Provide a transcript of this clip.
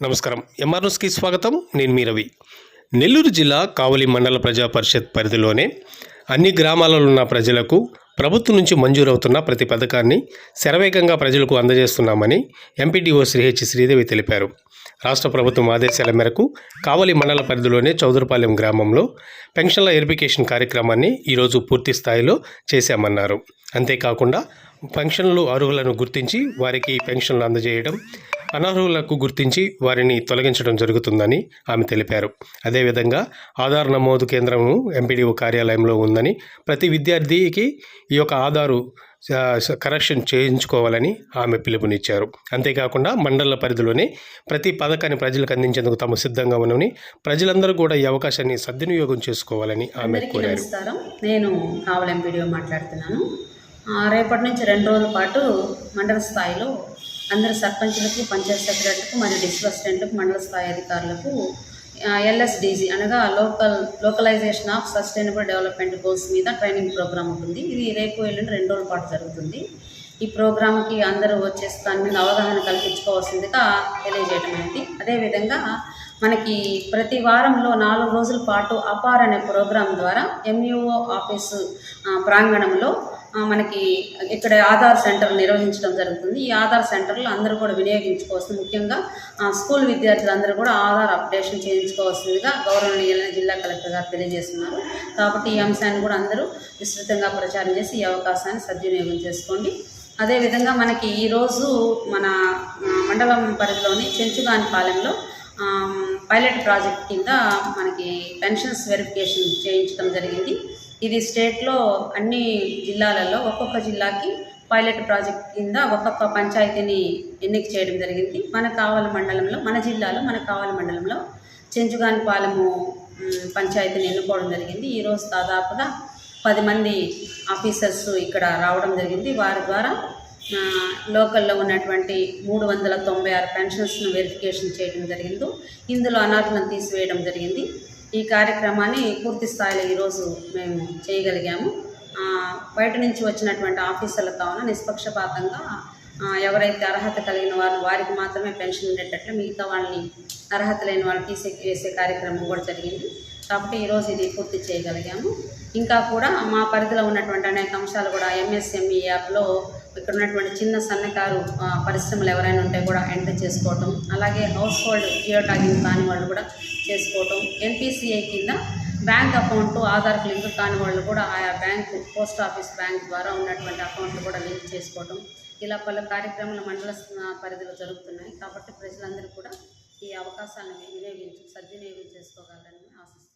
నమస్కారం. ఎంఆర్‌న్యూస్‌కి స్వాగతం. నేను మీ రవి. నెల్లూరు జిల్లా కావలి మండల ప్రజా పరిషత్ పరిధిలోనే అన్ని గ్రామాలలో ఉన్న ప్రజలకు ప్రభుత్వం నుంచి మంజూరవుతున్న ప్రతి పథకాన్ని శరవేగంగా ప్రజలకు అందజేస్తున్నామని ఎంపీడీఓ శ్రీదేవి తెలిపారు. రాష్ట్ర ప్రభుత్వం ఆదేశాల మేరకు కావలి మండల పరిధిలోనే చౌదరపాలెం గ్రామంలో పెన్షన్ల వెరిఫికేషన్ కార్యక్రమాన్ని ఈరోజు పూర్తి స్థాయిలో చేశామన్నారు. అంతేకాకుండా పెన్షన్లు అర్హులను గుర్తించి వారికి పెన్షన్లు అందజేయడం, అనర్హులకు గుర్తించి వారిని తొలగించడం జరుగుతుందని ఆమె తెలిపారు. అదేవిధంగా ఆధార్ నమోదు కేంద్రం ఎంపీడీఓ కార్యాలయంలో ఉందని, ప్రతి విద్యార్థికి ఈ యొక్క ఆధారు కరెక్షన్ చేయించుకోవాలని ఆమె పిలుపునిచ్చారు. అంతేకాకుండా మండల పరిధిలోనే ప్రతి పథకాన్ని ప్రజలకు అందించేందుకు తాము సిద్ధంగా ఉన్నామని, ప్రజలందరూ కూడా ఈ అవకాశాన్ని సద్వినియోగం చేసుకోవాలని ఆమె కోరారు. నేను కావలి ఎంపీడీఓ మాట్లాడుతున్నాను. రేపటి నుంచి 2 రోజుల పాటు మండల స్థాయిలో అందరు సర్పంచులకు, పంచాయత్ సెక్రటరీలకు మరియు డిస్ట్రిక్ట్ అసిస్టెంట్లకు, మండల స్థాయి అధికారులకు LSDG అనగా localisation of sustainable development goals మీద ట్రైనింగ్ ప్రోగ్రామ్ ఉంటుంది. ఇది రేపు ఎల్లుండి 2 రోజుల పాటు జరుగుతుంది. ఈ ప్రోగ్రామ్కి అందరూ వచ్చేసి దాని మీద అవగాహన కల్పించుకోవాల్సిందిగా తెలియజేయడం అనేది. అదేవిధంగా మనకి ప్రతి వారంలో 4 రోజుల పాటు అపార్ అనే ప్రోగ్రాం ద్వారా MUO ఆఫీసు ప్రాంగణంలో మనకి ఇక్కడ ఆధార్ సెంటర్ నిర్వహించడం జరుగుతుంది. ఈ ఆధార్ సెంటర్లో అందరూ కూడా వినియోగించుకోవాల్సింది, ముఖ్యంగా స్కూల్ విద్యార్థులందరూ కూడా ఆధార్ అప్డేషన్ చేయించుకోవాల్సిందిగా గౌరవనీయులైన జిల్లా కలెక్టర్ గారు తెలియజేస్తున్నారు. కాబట్టి ఈ అంశాన్ని కూడా అందరూ విస్తృతంగా ప్రచారం చేసి ఈ అవకాశాన్ని సద్వినియోగం చేసుకోండి. అదేవిధంగా మనకి ఈరోజు మన మండలం పరిధిలోని చెంచుగానిపాలెంలో పైలట్ ప్రాజెక్ట్ కింద మనకి పెన్షన్స్ వెరిఫికేషన్ చేయించడం జరిగింది. ఇది స్టేట్లో అన్ని జిల్లాలలో ఒక్కొక్క జిల్లాకి పైలట్ ప్రాజెక్ట్ కింద ఒక్కొక్క పంచాయతీని ఎన్నిక చేయడం జరిగింది. మన కావలి మండలంలో, మన జిల్లాలో మన కావలి మండలంలో చెంచుగానిపాలెము పంచాయతీని ఎన్నుకోవడం జరిగింది. ఈరోజు దాదాపుగా 10 మంది ఆఫీసర్స్ ఇక్కడ రావడం జరిగింది. వారి ద్వారా లోకల్లో ఉన్నటువంటి 396 పెన్షన్స్ను వెరిఫికేషన్ చేయడం జరిగింది. ఇందులో అనర్హులను తీసివేయడం జరిగింది. ఈ కార్యక్రమాన్ని పూర్తి స్థాయిలో ఈరోజు మేము చేయగలిగాము. బయట నుంచి వచ్చినటువంటి ఆఫీసర్ల కావున నిష్పక్షపాతంగా ఎవరైతే అర్హత కలిగిన వారికి మాత్రమే పెన్షన్ ఉండేటట్లు మిగతా వాళ్ళని అర్హత లేని వాళ్ళు వేసే కార్యక్రమం కూడా జరిగింది. కాబట్టి ఈరోజు ఇది పూర్తి చేయగలిగాము. ఇంకా కూడా మా పరిధిలో ఉన్నటువంటి అనేక అంశాలు కూడా MSME యాప్లో ఇక్కడ ఉన్నటువంటి చిన్న సన్నకారు పరిశ్రమలు ఎవరైనా ఉంటే కూడా ఎంట్రీ చేసుకోవటం, అలాగే హౌస్ హోల్డ్ జియో ట్యాగింగ్ కాని వాళ్ళు కూడా చేసుకోవటం, NPCI కింద బ్యాంక్ అకౌంట్ ఆధార్ లింక్ కాని వాళ్ళు కూడా ఆయా బ్యాంకు, పోస్ట్ ఆఫీస్ బ్యాంక్ ద్వారా ఉన్నటువంటి అకౌంట్లు కూడా లింక్ చేసుకోవటం, ఇలా పలు కార్యక్రమాలు మండల పరిధిలో జరుగుతున్నాయి. కాబట్టి ప్రజలందరూ కూడా ఈ అవకాశాలను సద్వినియోగం చేసుకోగలరని ఆశిస్తున్నాను.